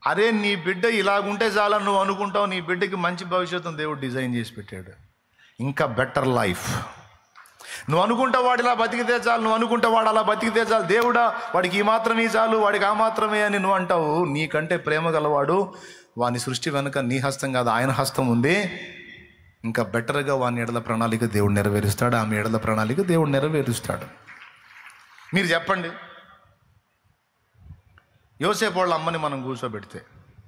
అరే నీ బిడ్డ ఇలాగుంటే చాలని నువ్వు అనుకుంటావు. నీ బిడ్డకి మంచి భవిష్యత్తును దేవుడు డిజైన్ చేసి పెట్టాడు, ఇంకా బెటర్ లైఫ్. నువ్వు అనుకుంటావు వాడు ఇలా బతికితే చాలు, నువ్వు అనుకుంటావు వాడు అలా బతికితే చాలు, దేవుడా వాడికి ఈ మాత్రమే చాలు, వాడికి ఆ మాత్రమే అని నువ్వు అంటావు. నీకంటే ప్రేమ గలవాడు, వాని సృష్టి వెనుక నీ హస్తం కాదు ఆయన హస్తం ఉంది. ఇంకా బెటర్గా వాని ఎడల ప్రణాళిక దేవుడు నెరవేరుస్తాడు, ఆమె ఎడల ప్రణాళిక దేవుడు నెరవేరుస్తాడు. మీరు చెప్పండి, యోసేపు వాళ్ళ అమ్మని మనం కూర్చోబెడితే,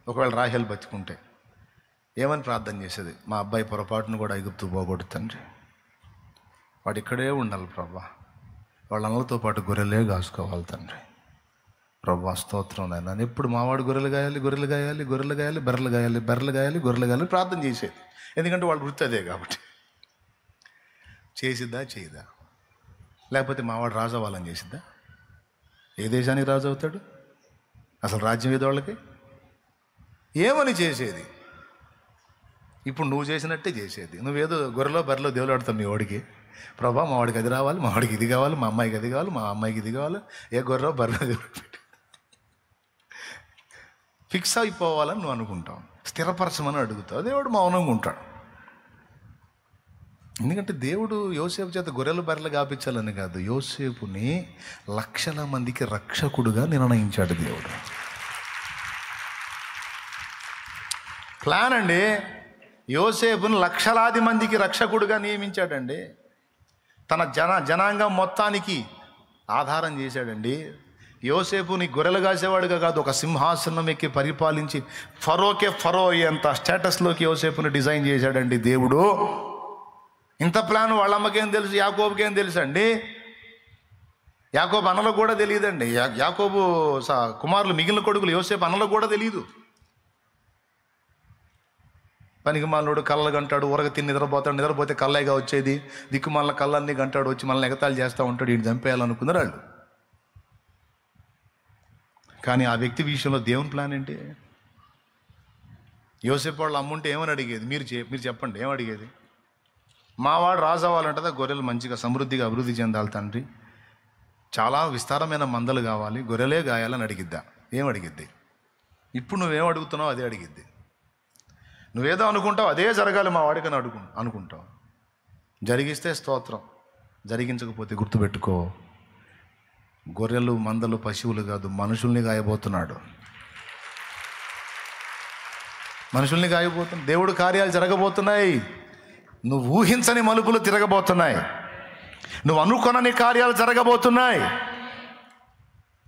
ఒకవేళ రాహేల్ బతికుంటే ఏమని ప్రార్థన చేసేది? మా అబ్బాయి పొరపాటును కూడా ఐగుప్తు పోగొట్టు తండ్రి, వాడు ఇక్కడే ఉండాలి ప్రభా, వాళ్ళ అన్నలతో పాటు గొర్రెలే కాసుకోవాలి తండ్రి. ప్రభా స్తోత్రం నాయన. నన్ను ఎప్పుడు మావాడు గొర్రెలు గాయాలి, గొర్రెలు గాయాలి, గొర్రెలు గాయాలి, బర్రెలు గాయాలి, బర్రెలు గాయాలి, గొర్రెలు గాయాలి ప్రార్థన చేసేది. ఎందుకంటే వాళ్ళు వృత్తి అదే కాబట్టి. చేసిద్దా చేయదా? లేకపోతే మావాడు రాజు అవ్వాలని చేసిద్దా? ఏ దేశానికి రాజు అవుతాడు? అసలు రాజ్యం ఏదో వాళ్ళకి ఏమని చేసేది? ఇప్పుడు నువ్వు చేసినట్టే చేసేది. నువ్వేదో గొర్రెలో బర్రెలో దేవుడు ఆడతావు మీ వాడికి. ప్రభా మా వాడికి అది రావాలి, మా వాడికి ఇది కావాలి, మా అమ్మాయికి అది కావాలి, మా అమ్మాయికి ఇది కావాలి. ఏ గొర్రెలో బర్రెలో దేవుడు ఫిక్స్ అయిపోవాలని నువ్వు అనుకుంటావు, స్థిరపరచమని అడుగుతావు. దేవుడు మౌనంగా ఉంటాడు. ఎందుకంటే దేవుడు యోసేపు చేత గొర్రెలు బర్రెలు కాపించాలని కాదు, యోసేపుని లక్షల మందికి రక్షకుడుగా నిర్ణయించాడు దేవుడు. ప్లాన్ అండి. యోసేపుని లక్షలాది మందికి రక్షకుడుగా నియమించాడండి. తన జనాంగం మొత్తానికి ఆధారం చేశాడండి. యోసేపుని గొర్రెలు కాసేవాడుగా కాదు, ఒక సింహాసనం ఎక్కి పరిపాలించి ఫరో అయ్యేంత స్టేటస్లోకి యోసేపుని డిజైన్ చేశాడండి దేవుడు. ఇంత ప్లాన్ వాళ్ళ అమ్మకేం తెలుసు, యాకోబుకేం తెలుసు అండి? యాకోబు అన్నలకు కూడా తెలియదండి. యాకోబు కుమారులు మిగిలిన కొడుకులు యోసేపు అన్నలకు కూడా తెలియదు. పనికిమాలినోడు కళ్ళలు గంటాడు, ఊరగ తిని నిద్రపోతాడు, నిద్రపోతే కళ్ళైగా వచ్చేది, దిక్కుమాలిన కళ్ళన్నీ గంటాడు, వచ్చి మనల్ని ఎగతాళి చేస్తూ ఉంటాడు, ఈయన చంపేయాలనుకున్నారు వాళ్ళు. కానీ ఆ వ్యక్తి విషయంలో దేవుని ప్లాన్ ఏంటి? యోసేపు వాళ్ళు అమ్ముంటే ఏమని అడిగేది? మీరు చెప్పండి, ఏం అడిగేది? మావాడు రాజు అవ్వాలంటే గొర్రెలు మంచిగా సమృద్ధిగా అభివృద్ధి చెందాలి తండ్రి, చాలా విస్తారమైన మందలు కావాలి, గొర్రెలే గాయాలని అడిగిద్దా? ఏం అడిగిద్ది? ఇప్పుడు నువ్వేం అడుగుతున్నావు అదే అడిగిద్ది. నువ్వేదో అనుకుంటావు అదే జరగాలి మా వాడికని అనుకుంటావు. జరిగిస్తే స్తోత్రం, జరిగించకపోతే గుర్తుపెట్టుకో, గొర్రెలు మందలు పశువులు కాదు, మనుషుల్ని గాయబోతున్నాడు. మనుషుల్ని గాయబోతున్నాడు. దేవుడు కార్యాలు జరగబోతున్నాయి. నువ్వు ఊహించని మలుపులు తిరగబోతున్నాయి. నువ్వు అనుకొనని కార్యాలు జరగబోతున్నాయి.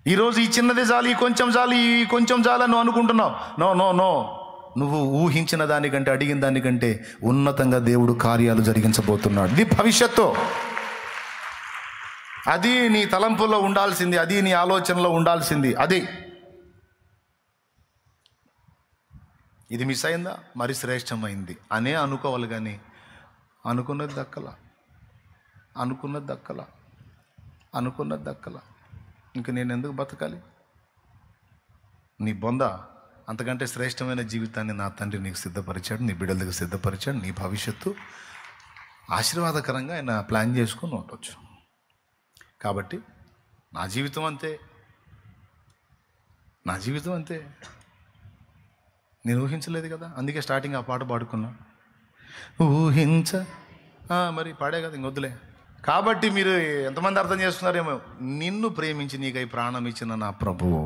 ఈరోజు ఈ చిన్నది చాలు, ఈ కొంచెం చాలు, ఈ కొంచెం చాలు నువ్వు అనుకుంటున్నావు. నో నో నో, నువ్వు ఊహించిన దానికంటే, అడిగిన దానికంటే ఉన్నతంగా దేవుడు కార్యాలు జరిగించబోతున్నాడు. ఇది భవిష్యత్తు. అది నీ తలంపుల్లో ఉండాల్సింది, అది నీ ఆలోచనలో ఉండాల్సింది. అది ఇది మిస్ అయిందా, మరి శ్రేష్టమైంది అనే అనుకోవాలి. కానీ అనుకున్నది దక్కల. ఇంక నేను ఎందుకు బతకాలి? నీ బొంద. అంతకంటే శ్రేష్టమైన జీవితాన్ని నా తండ్రి నీకు సిద్ధపరిచాడు, నీ బిడ్డలకు సిద్ధపరిచాడు. నీ భవిష్యత్తు ఆశీర్వాదకరంగా ఆయన ప్లాన్ చేసుకుని ఉండొచ్చు. కాబట్టి నా జీవితం అంతే. నేను ఊహించలేదు కదా, అందుకే స్టార్టింగ్ ఆ పాట పాడుకున్నా. మరి పాడే కదా, ఇంకొద్దులే. కాబట్టి మీరు ఎంతమంది అర్థం చేస్తున్నారేమో, నిన్ను ప్రేమించి నీకై ప్రాణం ఇచ్చిన నా ప్రభువు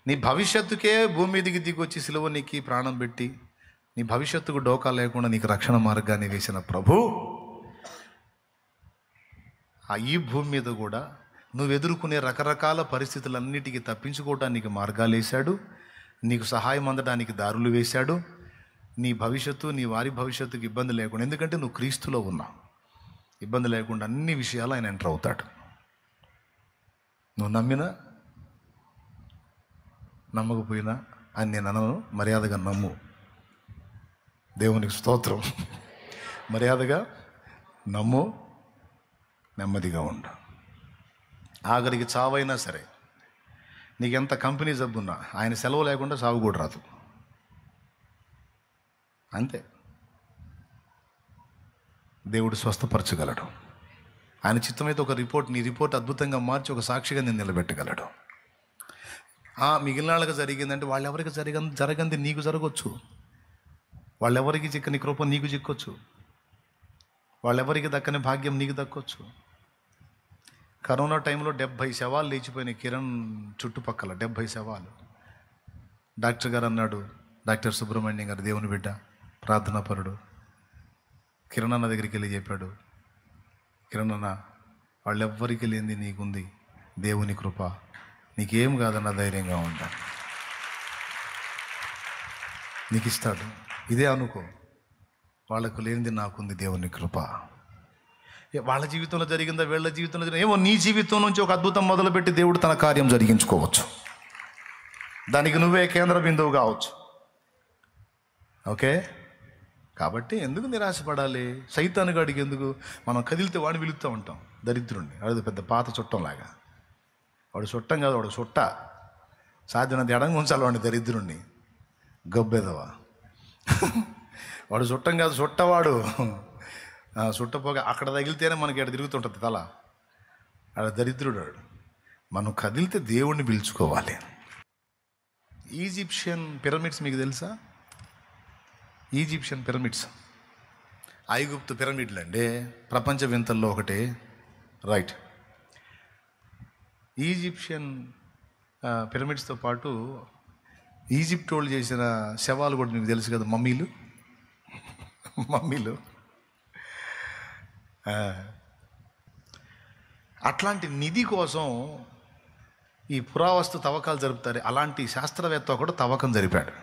నీ భవిష్యత్తుకే భూమి మీదికి దిగొచ్చి సిలువ నీకు ప్రాణం పెట్టి నీ భవిష్యత్తుకు డోకా లేకుండా నీకు రక్షణ మార్గాన్ని వేసిన ప్రభు ఈ భూమి మీద కూడా నువ్వు ఎదుర్కొనే రకరకాల పరిస్థితులన్నిటికీ తప్పించుకోవడానికి మార్గాలు వేశాడు, నీకు సహాయం అందడానికి దారులు వేశాడు. నీ భవిష్యత్తు, నీ వారి భవిష్యత్తుకు ఇబ్బంది లేకుండా, ఎందుకంటే నువ్వు క్రీస్తులో ఉన్నావు. ఇబ్బంది లేకుండా అన్ని విషయాలు ఆయన ఎంటర్ అవుతాడు. నువ్వు నమ్మినా నమ్మకపోయినా అని నేను అనను, మర్యాదగా నమ్ము. దేవునికి స్తోత్రం. మర్యాదగా నమ్ము, నెమ్మదిగా ఉండు. ఆఖరికి చావైనా సరే, నీకెంత కంపెనీ జబ్బున్నా ఆయన సెలవు లేకుండా సాగు కూడా రాదు. అంతే. దేవుడు స్వస్థపరచగలడు. ఆయన చిత్తమైతే ఒక రిపోర్ట్, నీ రిపోర్ట్ అద్భుతంగా మార్చి ఒక సాక్షిగా నేను నిలబెట్టగలడు. మిగిలిన వాళ్ళకి జరిగిందంటే వాళ్ళెవరికి జరగంది నీకు జరగవచ్చు. వాళ్ళెవరికి చిక్కని కృప నీకు చిక్కొచ్చు. వాళ్ళెవరికి దక్కని భాగ్యం నీకు దక్కొచ్చు. కరోనా టైంలో 70 శవాలు లేచిపోయినాయి కిరణ్ చుట్టుపక్కల, 70 శవాలు. డాక్టర్ గారు అన్నాడు, డాక్టర్ సుబ్రహ్మణ్యం గారు, దేవుని బిడ్డ, ప్రార్థనాపరుడు, కిరణ్ అన్న దగ్గరికి వెళ్ళి చెప్పాడు, కిరణ్ అన్న, వాళ్ళెవ్వరికి లేనిది నీకుంది, దేవుని కృప, నీకేం కాదన్న ధైర్యంగా ఉంటా, నీకు ఇస్తాడు, ఇదే అనుకో, వాళ్ళకు లేనిది నాకుంది దేవుని కృప. వాళ్ళ జీవితంలో జరిగిందా, వీళ్ళ జీవితంలో జరిగిందా ఏమో, నీ జీవితం నుంచి ఒక అద్భుతం మొదలుపెట్టి దేవుడు తన కార్యం జరిగించుకోవచ్చు. దానికి నువ్వే కేంద్ర బిందువు కావచ్చు. ఓకే, కాబట్టి ఎందుకు నిరాశపడాలి? సైతాను గాడికి ఎందుకు? మనం కదిలితే వాడిని పిలుస్తూ ఉంటాం, దరిద్రుడిని. అది పెద్ద పాత చుట్టంలాగా. వాడు చుట్టం కాదు, వాడు చుట్ట. సాధ్యమైనంత ఎడంగా ఉంచాలి వాడిని, దరిద్రుడిని, గబ్బెదవా. వాడు చుట్టం కాదు, చుట్టవాడు. చుట్టపోగా అక్కడ తగిలితేనే మనకి ఎక్కడ తిరుగుతుంటుంది తల. ఆడ దరిద్రుడు వాడు. మనం కదిలితే దేవుణ్ణి పిలుచుకోవాలి. ఈజిప్షియన్ పిరమిడ్స్ మీకు తెలుసా? ఈజిప్షియన్ పిరమిడ్స్, ఐగుప్తు పిరమిడ్లు అండి, ప్రపంచ వింతల్లో ఒకటి. రైట్. ఈజిప్షియన్ పిరమిడ్స్తో పాటు ఈజిప్ట్ వాళ్ళు చేసిన శవాలు కూడా మీకు తెలుసు కదా, మమ్మీలు. అట్లాంటి నిధి కోసం ఈ పురావస్తు తవ్వకాలు జరుపుతారు. అలాంటి శాస్త్రవేత్త కూడా తవ్వకం జరిపాడు.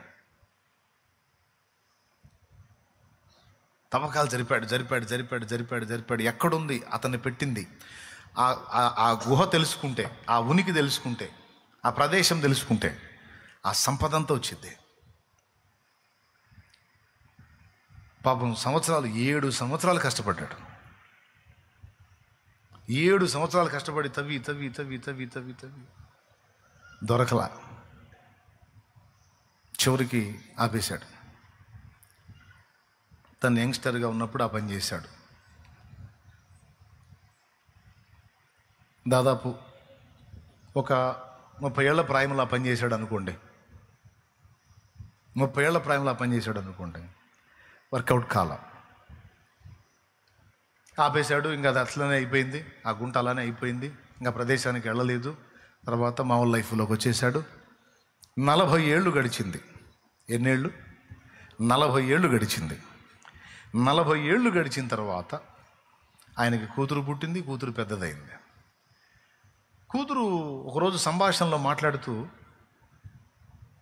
జరిపాడు. ఎక్కడుంది అతన్ని పెట్టింది? ఆ గుహ తెలుసుకుంటే, ఆ ఉనికి తెలుసుకుంటే, ఆ ప్రదేశం తెలుసుకుంటే ఆ సంపద అంతా వచ్చింది. పాపం 7 సంవత్సరాలు కష్టపడ్డాడు. 7 సంవత్సరాలు కష్టపడి తవ్వి దొరకలా. చివరికి ఆపేశాడు. తను యంగ్స్టర్గా ఉన్నప్పుడు ఆ పని చేశాడు. దాదాపు ఒక 30 ఏళ్ల ప్రాయంలో ఆ పని చేశాడు అనుకోండి. 30 ఏళ్ల ప్రాయంలో ఆ పని చేశాడు అనుకోండి. వర్కౌట్ కాల, ఆపేశాడు. ఇంకా అది అట్లనే అయిపోయింది, ఆ గుంట అలానే అయిపోయింది. ఇంకా ప్రదేశానికి వెళ్ళలేదు. తర్వాత మామూలు లైఫ్లోకి వచ్చేసాడు. 40 ఏళ్ళు గడిచింది. ఎన్నేళ్ళు? 40 ఏళ్ళు గడిచింది. 40 ఏళ్ళు గడిచిన తర్వాత ఆయనకి కూతురు పుట్టింది. కూతురు పెద్దదైంది. కూతురు ఒకరోజు సంభాషణలో మాట్లాడుతూ,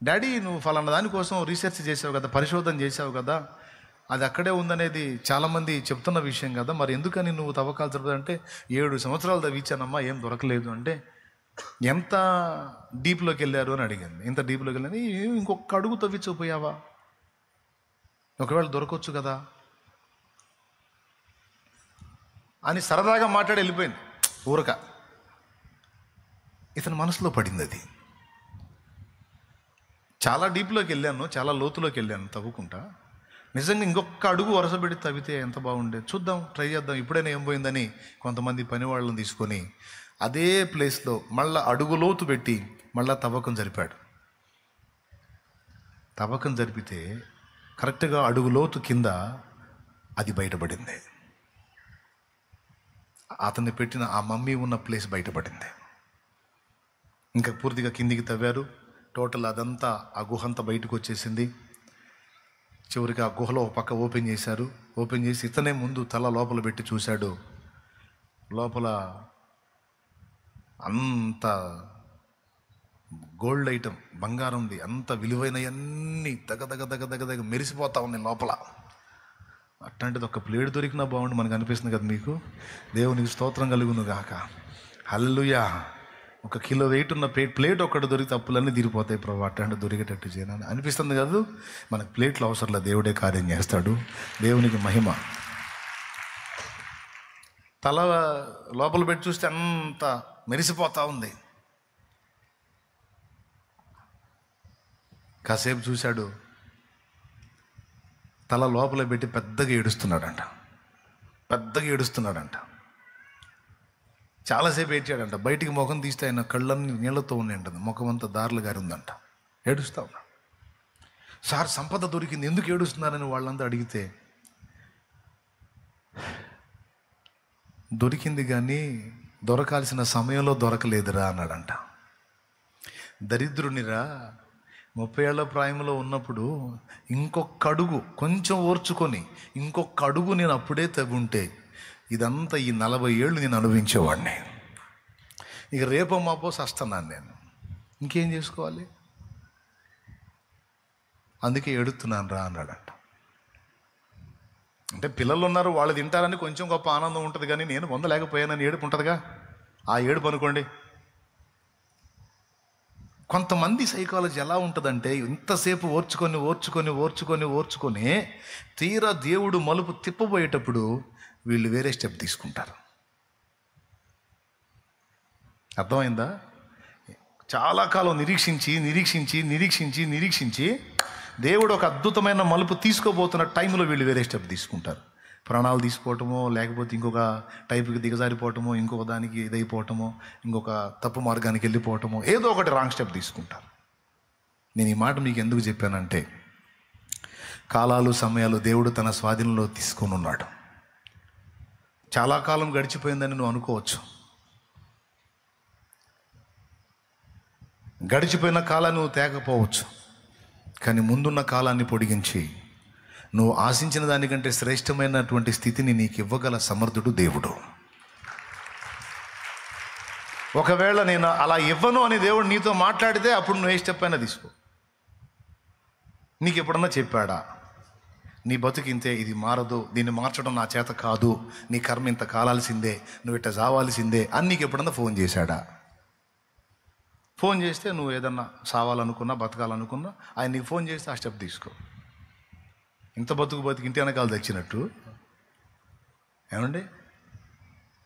డాడీ, నువ్వు ఫలానా దానికోసం రీసెర్చ్ చేసావు కదా, పరిశోధన చేసావు కదా, అది అక్కడే ఉందనేది చాలామంది చెప్తున్న విషయం కదా, మరి ఎందుకని నువ్వు తవ్వకాలు జరుపుతుందంటే, 7 సంవత్సరాలు తవ్వించానమ్మా, ఏం దొరకలేదు అంటే, ఎంత డీప్లోకి వెళ్ళారు అని అడిగింది. ఎంత డీప్లోకి వెళ్ళని, ఇంకొక అడుగు తవ్వించకపోయావా, ఒకవేళ దొరకొచ్చు కదా అని సరదాగా మాట్లాడి వెళ్ళిపోయింది ఊరక. ఇతని మనసులో పడింది అది. చాలా డీప్లోకి వెళ్ళాను, చాలా లోతులోకి వెళ్ళాను తవ్వుకుంటా, నిజంగా ఇంకొక అడుగు వరుస పెట్టి తవ్వితే ఎంత బాగుండేది, చూద్దాం, ట్రై చేద్దాం, ఇప్పుడైనా ఏం పోయిందని కొంతమంది పని వాళ్ళని తీసుకొని అదే ప్లేస్లో మళ్ళీ అడుగు లోతు పెట్టి మళ్ళీ తవ్వకం జరిపాడు. తవ్వకం జరిపితే కరెక్ట్గా అడుగు లోతు కింద అది బయటపడింది. అతన్ని పెట్టిన ఆ మమ్మీ ఉన్న ప్లేస్ బయటపడింది. ఇంకా పూర్తిగా కిందికి తవ్వారు. టోటల్ అదంతా, ఆ గుహ అంతా బయటకు వచ్చేసింది. చివరికి ఆ గుహలో ఒక పక్క ఓపెన్ చేశారు. ఓపెన్ చేసి ఇతనే ముందు తల లోపల పెట్టి చూశాడు. లోపల అంత గోల్డ్ ఐటమ్, బంగారంది, అంత విలువైనవన్నీ దగ్గ మెరిసిపోతా ఉన్నాయి లోపల. అట్లాంటిది ఒక ప్లేట్ దొరికినా బాగుండి మనకు అనిపిస్తుంది కదా మీకు. దేవునికి స్తోత్రం కలుగును గాక. హల్లెలూయా. 1 కిలో వెయిట్ ఉన్న ప్లేట్ ఒక్కటి దొరికితే అప్పులన్నీ తీరిపోతాయి ప్రభు, అట్లాంటి దొరికేటట్టు చేయను అనిపిస్తుంది కాదు. మనకు ప్లేట్లు అవసరం లేదు, దేవుడే కార్యం చేస్తాడు. దేవునికి మహిమ. తల లోపల పెట్టి చూస్తే అంత మెరిసిపోతా ఉంది. కాసేపు చూశాడు. తల లోపల పెట్టి పెద్దగా ఏడుస్తున్నాడంట. చాలాసేపు ఏడ్చాడంట. బయటికి ముఖం తీస్తే ఆయన కళ్ళన్నీ నీళ్లతో ఉన్నాయంట, ముఖం అంతా దారులు గారి ఉందంట. ఏడుస్తా ఉన్నా. సార్ సంపద దొరికింది, ఎందుకు ఏడుస్తున్నారని వాళ్ళంతా అడిగితే, దొరికింది కానీ దొరకాల్సిన సమయంలో దొరకలేదురా అన్నాడంట. దరిద్రునిరా, 30 ఏళ్ల ప్రాయంలో ఉన్నప్పుడు ఇంకొక అడుగు కొంచెం ఓర్చుకొని ఇంకొక అడుగు నేను అప్పుడే తగుంటే ఇదంతా ఈ 40 ఏళ్ళు నేను అనుభవించేవాడిని. ఇక రేపో మాపో సస్తున్నాను నేను, ఇంకేం చేసుకోవాలి, అందుకే ఏడుతున్నాను రా అన్నాడంట. అంటే పిల్లలు ఉన్నారు, వాళ్ళు తింటారని కొంచెం గొప్ప ఆనందం ఉంటుంది, కానీ నేను పొందలేకపోయానని ఏడుపు ఉంటుందిగా, ఆ ఏడుపు అనుకోండి. కొంతమంది సైకాలజీ ఎలా ఉంటుందంటే, ఇంతసేపు ఓర్చుకొని ఓర్చుకొని ఓర్చుకొని ఓర్చుకొని తీరా దేవుడు మలుపు తిప్పబోయేటప్పుడు వీళ్ళు వేరే స్టెప్ తీసుకుంటారు. అర్థమైందా? చాలా కాలం నిరీక్షించి నిరీక్షించి నిరీక్షించి నిరీక్షించి దేవుడు ఒక అద్భుతమైన మలుపు తీసుకోబోతున్న టైంలో వీళ్ళు వేరే స్టెప్ తీసుకుంటారు. ప్రాణాలు తీసుకోవటమో, లేకపోతే ఇంకొక టైపుకి దిగజారిపోవటమో, ఇంకొక దానికి ఇదైపోవటమో, ఇంకొక తప్పు మార్గానికి వెళ్ళిపోవటమో, ఏదో ఒకటి రాంగ్ స్టెప్ తీసుకుంటారు. నేను ఈ మాట మీకు ఎందుకు చెప్పానంటే, కాలాలు సమయాలు దేవుడు తన స్వాధీనంలో తీసుకొని ఉన్నాడు. చాలా కాలం గడిచిపోయిందని నువ్వు అనుకోవచ్చు. గడిచిపోయిన కాలాన్ని నువ్వు తేకపోవచ్చు, కానీ ముందున్న కాలాన్ని పొడిగించి నువ్వు ఆశించిన దానికంటే శ్రేష్టమైనటువంటి స్థితిని నీకు ఇవ్వగల సమర్థుడు దేవుడు. ఒకవేళ నేను అలా ఇవ్వను అని దేవుడు నీతో మాట్లాడితే అప్పుడు నువ్వు ఏ స్టెప్ అయినా తీసుకో. నీకు ఎప్పుడన్నా చెప్పాడా, నీ బతుకింతే, ఇది మారదు, దీన్ని మార్చడం నా చేత కాదు, నీ కర్మ ఇంత కాలాల్సిందే, నువ్వు ఇట్ట చావాల్సిందే అని నీకు ఎప్పుడన్నా ఫోన్ చేశాడా? ఫోన్ చేస్తే నువ్వు ఏదన్నా సావాలనుకున్నా, బతకాలనుకున్నా, ఆయన నీకు ఫోన్ చేస్తే ఆ స్టెప్ తీసుకో. ఇంత బతుకు ఇంటి వెనకాల తెచ్చినట్టు ఏమండి?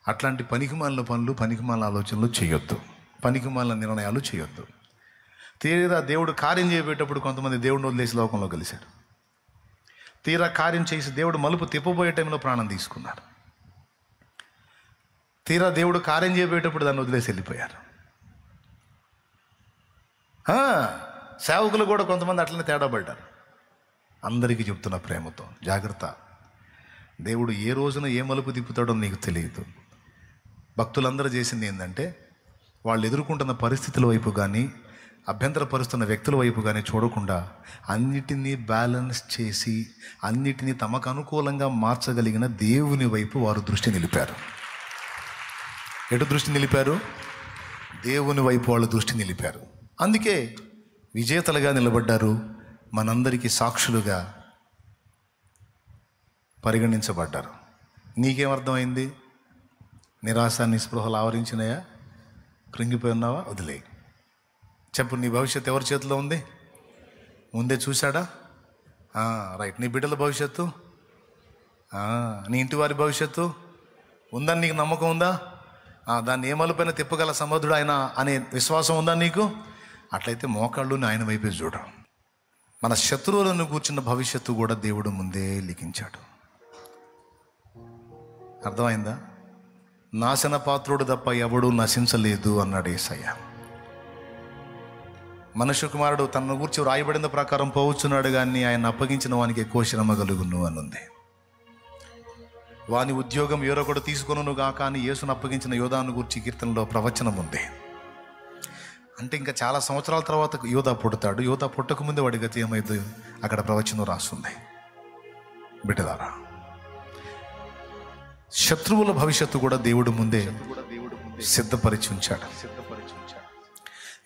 అట్లాంటి పనికిమాలిన పనులు, పనికిమాలిన ఆలోచనలు చేయొద్దు, పనికిమాలిన నిర్ణయాలు చేయొద్దు. తీరా దేవుడు కార్యం చేయబోయేటప్పుడు కొంతమంది దేవుడిని వదిలేసి లోకంలో కలిశారు. తీరా కార్యం చేసి దేవుడు మలుపు తిప్పబోయే టైంలో ప్రాణం తీసుకున్నారు. తీరా దేవుడు కార్యం చేయబోయేటప్పుడు దాన్ని వదిలేసి వెళ్ళిపోయారు. సేవకులు కూడా కొంతమంది అట్లనే తేడా పడ్డారు. అందరికీ చెప్తున్న ప్రేమతో, జాగ్రత్త. దేవుడు ఏ రోజున ఏ మలుపు తిప్పుతాడో నీకు తెలియదు. భక్తులందరూ చేసింది ఏంటంటే, వాళ్ళు ఎదుర్కొంటున్న పరిస్థితుల వైపు కానీ, అభ్యంతరపరుస్తున్న వ్యక్తుల వైపు కానీ చూడకుండా అన్నిటినీ బ్యాలెన్స్ చేసి అన్నిటినీ తమకు అనుకూలంగా మార్చగలిగిన దేవుని వైపు వారు దృష్టి నిలిపారు. ఎటు దృష్టి నిలిపారు? దేవుని వైపు వాళ్ళు దృష్టి నిలిపారు. అందుకే విజేతలుగా నిలబడ్డారు, మనందరికీ సాక్షులుగా పరిగణించబడ్డారు. నీకేమర్థమైంది? నిరాశ నిస్పృహలు ఆవరించినాయా? కృంగిపోయి ఉన్నావా? వదిలే. చెప్పు, నీ భవిష్యత్తు ఎవరి చేతిలో ఉంది? ముందే చూశాడా? రైట్. నీ బిడ్డల భవిష్యత్తు, నీ ఇంటి వారి భవిష్యత్తు ఉందని నీకు నమ్మకం ఉందా? దాన్ని ఏ మలుపైన తిప్పగల సమర్థుడు ఆయన అనే విశ్వాసం ఉందా నీకు? అట్లయితే మోకాళ్ళుని ఆయన వైపే చూడ. మన శత్రువులను కూర్చున్న భవిష్యత్తు కూడా దేవుడు ముందే లిఖించాడు. అర్థమైందా? నాశన పాత్రుడు తప్ప ఎవడూ నశించలేదు అన్నాడు యేసయ్య. మనుష్య కుమారుడు తన గురించి రాయబడిన ప్రకారం పోవచ్చున్నాడు, కానీ ఆయన అప్పగించిన వానికి ఎక్కువ శ్రమ కలుగును అని ఉంది. వాని ఉద్యోగం ఎవరొకడు తీసుకొనును గాక అని యేసును అప్పగించిన యోధాను గురించి కీర్తనలో ప్రవచనం ఉంది. అంటే ఇంకా చాలా సంవత్సరాల తర్వాత యోధా పుడతాడు. యోధా పుట్టక ముందే వాడి గతి ఏమైంది అక్కడ ప్రవచనం రాస్తుంది. బిడ్డలారా, శత్రువుల భవిష్యత్తు కూడా దేవుడు ముందే సిద్ధపరిచి ఉంచాడు.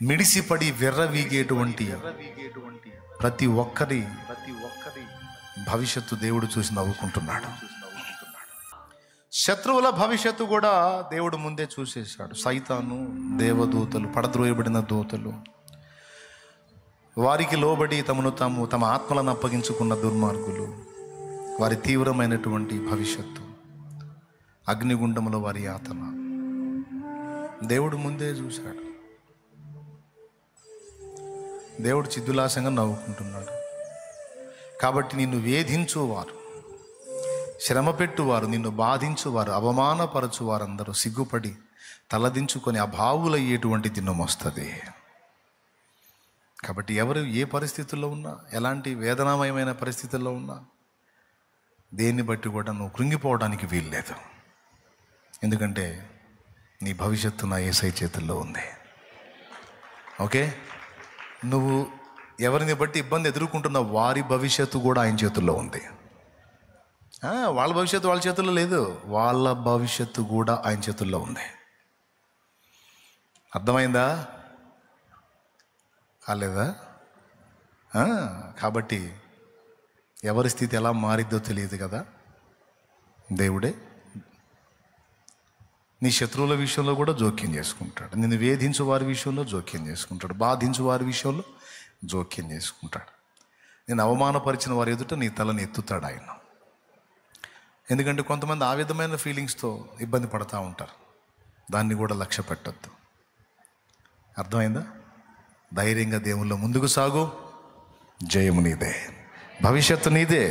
మిడిసిపడి విర్రవీగేటువంటి ప్రతి ఒక్కరి భవిష్యత్తు దేవుడు చూసి నవ్వుకుంటున్నాడు. శత్రువుల భవిష్యత్తు కూడా దేవుడు ముందే చూసేశాడు. సైతాను, దేవదూతలు, పడద్రోయబడిన దూతలు, వారికి లోబడి తమ ఆత్మలను అప్పగించుకున్న దుర్మార్గులు, వారి తీవ్రమైనటువంటి భవిష్యత్తు, అగ్నిగుండంలో వారి యాతన దేవుడు ముందే చూశాడు. దేవుడు చిద్దులాసంగా నవ్వుకుంటున్నాడు. కాబట్టి నిన్ను వేధించువారు, శ్రమ పెట్టువారు, నిన్ను బాధించువారు, అవమానపరచువారందరూ సిగ్గుపడి తలదించుకొని అభావులయ్యేటువంటి దినం వస్తుంది. కాబట్టి ఎవరు ఏ పరిస్థితుల్లో ఉన్నా, ఎలాంటి వేదనామయమైన పరిస్థితుల్లో ఉన్నా, దేన్ని బట్టి కూడా నువ్వు కృంగిపోవడానికి వీల్లేదు. ఎందుకంటే నీ భవిష్యత్తు నా యేసయ్య చేతుల్లో ఉంది. ఓకే, నువ్వు ఎవరిని బట్టి ఇబ్బంది ఎదుర్కొంటున్న వారి భవిష్యత్తు కూడా ఆయన చేతుల్లో ఉంది. వాళ్ళ భవిష్యత్తు వాళ్ళ చేతుల్లో లేదు, వాళ్ళ భవిష్యత్తు కూడా ఆయన చేతుల్లో ఉంది. అర్థమైందా? కాలేదా? కాబట్టి ఎవరి స్థితి ఎలా మారిద్దో తెలియదు కదా. దేవుడే నీ శత్రువుల విషయంలో కూడా జోక్యం చేసుకుంటాడు. నిన్ను వేధించు వారి విషయంలో జోక్యం చేసుకుంటాడు. బాధించు వారి విషయంలో జోక్యం చేసుకుంటాడు. నేను అవమానపరిచిన వారి ఎదుట నీ తలని ఎత్తుతాడు ఆయన. ఎందుకంటే కొంతమంది ఆ విధమైన ఫీలింగ్స్తో ఇబ్బంది పడుతూ ఉంటారు. దాన్ని కూడా లక్ష్య పెట్టద్దు. అర్థమైందా? ధైర్యంగా దేవుల్లో ముందుకు సాగు. జయము నీదే, భవిష్యత్తు నీదే.